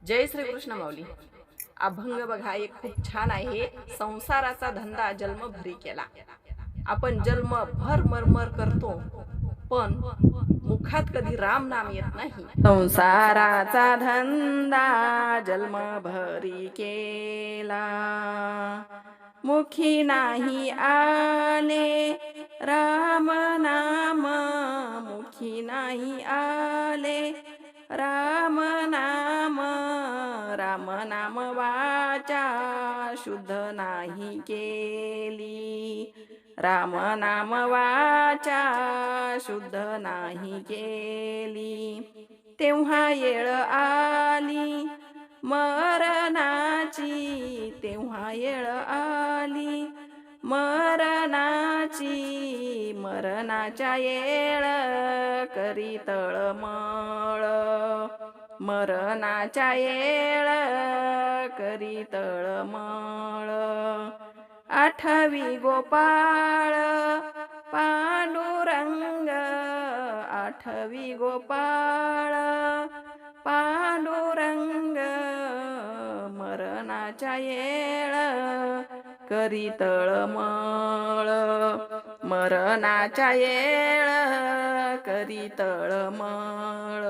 जय श्री कृष्ण माऊली. अभंग बघा एक खूप छान आहे. संसाराचा धंदा जन्मभरी केला. आपण जन्म भर मरमर करतो, पण मुखात कधी राम नाम येत नाही. संसाराचा धंदा जन्मभरी केला, मुखी नाही आले राम नाम, मुखी नाही आले राम नाम. राम नाम वाचा शुद्ध नाही केली, राम नाम वाचा शुद्ध नाही केली. तेव्हा येळ आली मरणाची, तेव्हा येळ आली मरणाची. मरणाच्या येळ करी तळमळ, मरणाच्या येळ करी तळमळ. आठवी गोपाळ पांडुरंग, आठवी गोपाळ पांडुरंग. मरणाच्या येळ करी तळमळ, मरणाच्या येळ करी तळमळ.